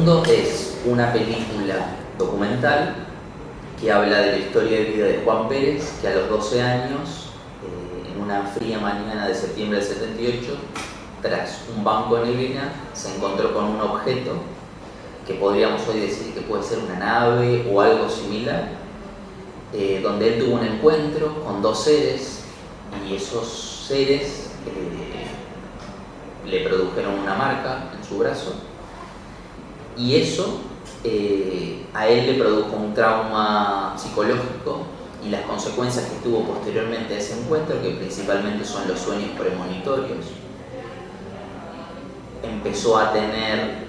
segundo es una película documental que habla de la historia de vida de Juan Pérez, que a los 12 años, en una fría mañana de septiembre del 78, tras un banco de neblina, se encontró con un objeto que podríamos hoy decir que puede ser una nave o algo similar, donde él tuvo un encuentro con dos seres, y esos seres le produjeron una marca en su brazo, y eso a él le produjo un trauma psicológico, y las consecuencias que tuvo posteriormente a ese encuentro, que principalmente son los sueños premonitorios, empezó a tener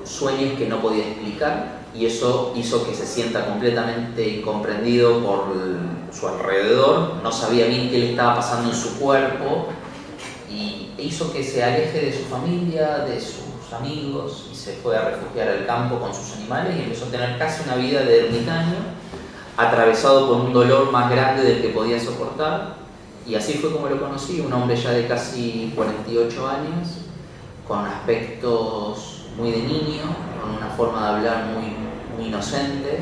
sueños que no podía explicar, y eso hizo que se sienta completamente incomprendido por su alrededor, no sabía bien qué le estaba pasando en su cuerpo, y hizo que se aleje de su familia, de sus amigos, y se fue a refugiar al campo con sus animales, y empezó a tener casi una vida de ermitaño, atravesado por un dolor más grande del que podía soportar. Y así fue como lo conocí, un hombre ya de casi 48 años, con aspectos muy de niño, con una forma de hablar muy inocente,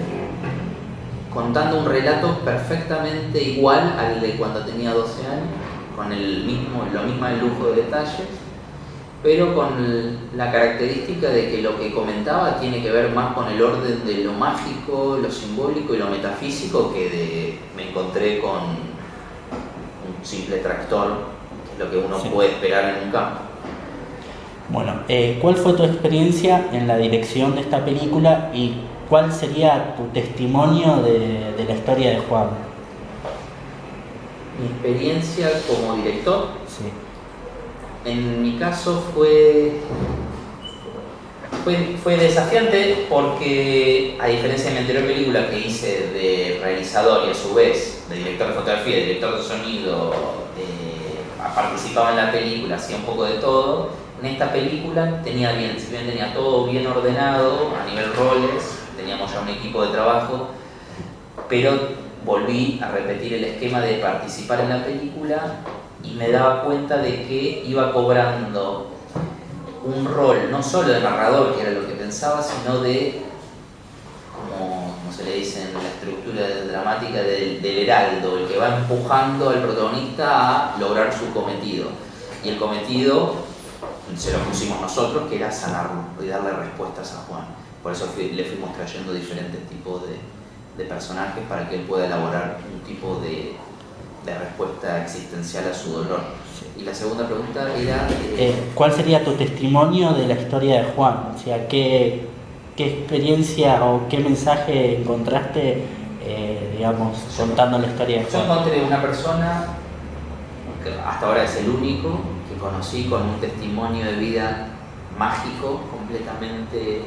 contando un relato perfectamente igual al de cuando tenía 12 años, con lo mismo el lujo de detalles, pero con la característica de que lo que comentaba tiene que ver más con el orden de lo mágico, lo simbólico y lo metafísico, que me encontré con un simple tractor, que es lo que uno puede esperar en un campo. Bueno, ¿cuál fue tu experiencia en la dirección de esta película y cuál sería tu testimonio de la historia de Juan? Mi experiencia como director, sí. En mi caso fue desafiante porque, a diferencia de mi anterior película que hice de realizador y a su vez de director de fotografía, de director de sonido, participaba en la película, hacía un poco de todo. En esta película si bien tenía todo bien ordenado a nivel roles, teníamos ya un equipo de trabajo, pero volví a repetir el esquema de participar en la película y me daba cuenta de que iba cobrando un rol no solo de narrador, que era lo que pensaba, sino de, como se le dice en la estructura dramática, del heraldo, el que va empujando al protagonista a lograr su cometido. Y el cometido se lo pusimos nosotros, que era sanarlo y darle respuestas a Juan. Por eso le fuimos trayendo diferentes tipos de personajes para que él pueda elaborar un tipo de respuesta existencial a su dolor. Y la segunda pregunta era... ¿Cuál sería tu testimonio de la historia de Juan? O sea, ¿qué experiencia o qué mensaje encontraste, contando la historia de Juan? Yo encontré una persona que hasta ahora es el único que conocí con un testimonio de vida mágico, completamente...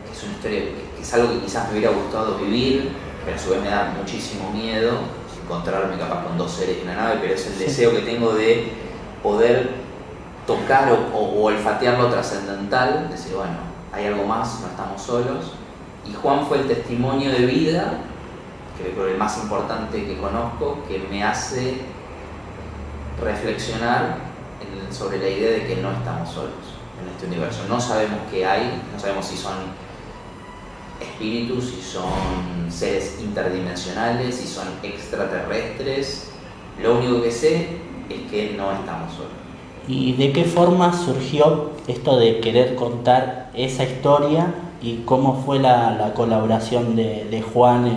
que es una historia que es algo que quizás me hubiera gustado vivir, pero a su vez me da muchísimo miedo encontrarme capaz con dos seres en una nave, pero es el deseo que tengo de poder tocar o olfatear lo trascendental, decir, bueno, hay algo más, no estamos solos. Y Juan fue el testimonio de vida, creo que el más importante que conozco, que me hace reflexionar sobre la idea de que no estamos solos en este universo. No sabemos qué hay, no sabemos si son espíritus, si son seres interdimensionales, si son extraterrestres. Lo único que sé es que no estamos solos. ¿Y de qué forma surgió esto de querer contar esa historia y cómo fue la colaboración de Juan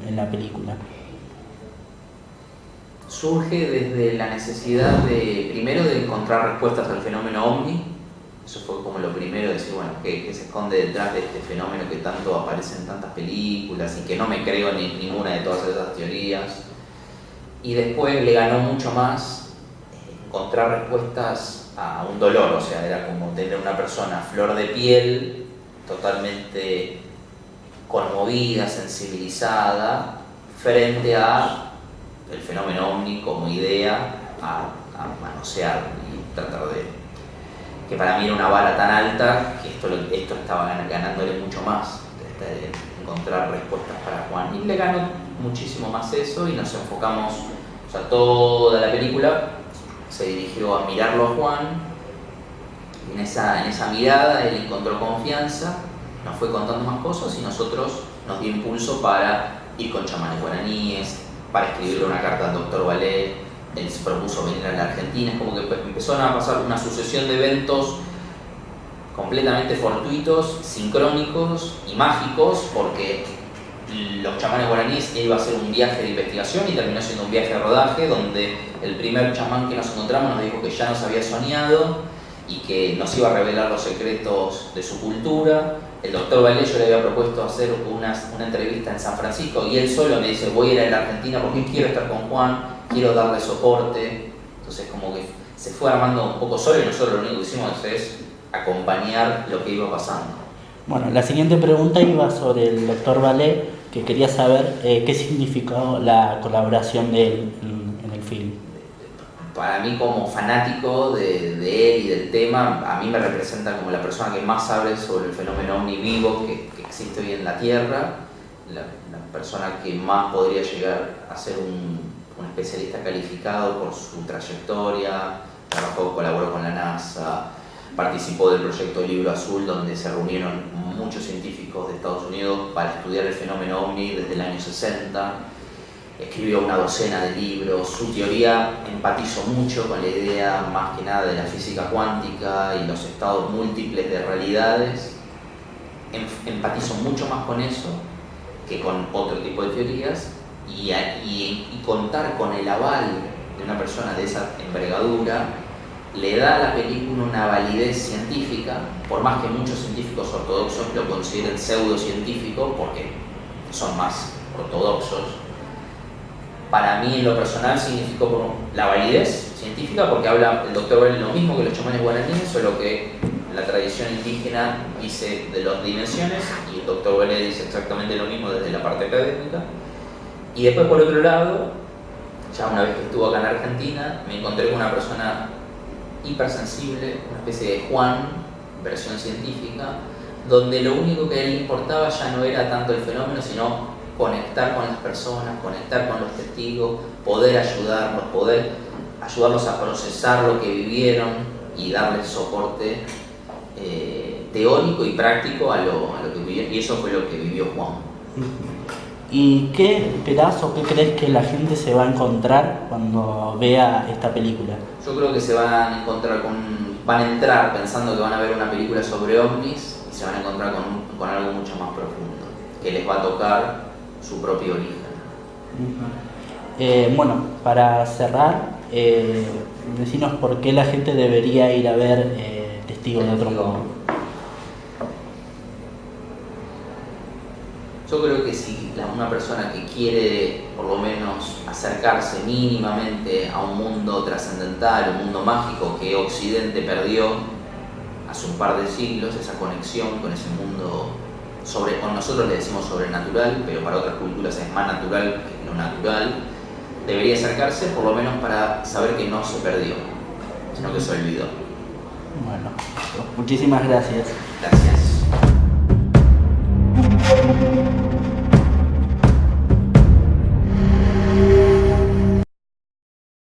en la película? Surge desde la necesidad primero de encontrar respuestas al fenómeno OVNI. Eso fue como lo primero, de decir, bueno, ¿qué se esconde detrás de este fenómeno que tanto aparece en tantas películas y que no me creo en ninguna de todas esas teorías? Y después le ganó mucho más encontrar respuestas a un dolor, o sea, era como tener una persona flor de piel, totalmente conmovida, sensibilizada, frente a el fenómeno OVNI como idea a manosear y tratar de... que para mí era una vara tan alta que esto estaba ganándole mucho más, de encontrar respuestas para Juan. Y le ganó muchísimo más eso y nos enfocamos, o sea, toda la película se dirigió a mirarlo a Juan en esa mirada él encontró confianza, nos fue contando más cosas y nosotros nos dio impulso para ir con chamanes guaraníes, para escribirle una carta al doctor Valé. Él se propuso venir a la Argentina. Es como que empezaron a pasar una sucesión de eventos completamente fortuitos, sincrónicos y mágicos, porque los chamanes guaraníes iba a hacer un viaje de investigación y terminó siendo un viaje de rodaje, donde el primer chamán que nos encontramos nos dijo que ya nos había soñado y que nos iba a revelar los secretos de su cultura. El doctor Valé, yo le había propuesto hacer una entrevista en San Francisco y él solo me dice: voy a ir a la Argentina porque quiero estar con Juan, quiero darle soporte. Entonces como que se fue armando un poco solo y nosotros lo único que hicimos es acompañar lo que iba pasando. Bueno, la siguiente pregunta iba sobre el doctor Valé, que quería saber qué significó la colaboración de él en el film. Para mí, como fanático de él y del tema, a mí me representa como la persona que más sabe sobre el fenómeno ovni vivo que existe hoy en la Tierra, la persona que más podría llegar a ser un especialista calificado por su trayectoria. Colaboró con la NASA, participó del proyecto Libro Azul, donde se reunieron muchos científicos de Estados Unidos para estudiar el fenómeno ovni desde el año 60. Escribió una docena de libros. Su teoría empatizó mucho con la idea, más que nada, de la física cuántica y los estados múltiples de realidades. Empatizó mucho más con eso que con otro tipo de teorías, y contar con el aval de una persona de esa envergadura le da a la película una validez científica, por más que muchos científicos ortodoxos lo consideren pseudocientífico porque son más ortodoxos. Para mí, en lo personal, significó la validez científica porque habla el doctor Valé lo mismo que los chamanes guaraníes, solo que la tradición indígena dice de las dimensiones y el doctor Valé dice exactamente lo mismo desde la parte académica. Y después, por otro lado, ya una vez que estuve acá en Argentina, me encontré con una persona hipersensible, una especie de Juan, versión científica, donde lo único que a él le importaba ya no era tanto el fenómeno, sino conectar con las personas, conectar con los testigos, poder ayudarlos a procesar lo que vivieron y darles soporte teórico y práctico a lo que vivieron, y eso fue lo que vivió Juan. ¿Y qué esperás o qué crees que la gente se va a encontrar cuando vea esta película? Yo creo que se van a encontrar van a entrar pensando que van a ver una película sobre ovnis y se van a encontrar con algo mucho más profundo, que les va a tocar su propio origen. Bueno, para cerrar, decinos por qué la gente debería ir a ver Testigos de otro mundo. Yo creo que si una persona que quiere por lo menos acercarse mínimamente a un mundo trascendental, un mundo mágico que Occidente perdió hace un par de siglos, esa conexión con ese mundo nosotros le decimos sobrenatural, pero para otras culturas es más natural que lo natural, debería acercarse por lo menos para saber que no se perdió, sino que se olvidó. Bueno, muchísimas gracias. Gracias.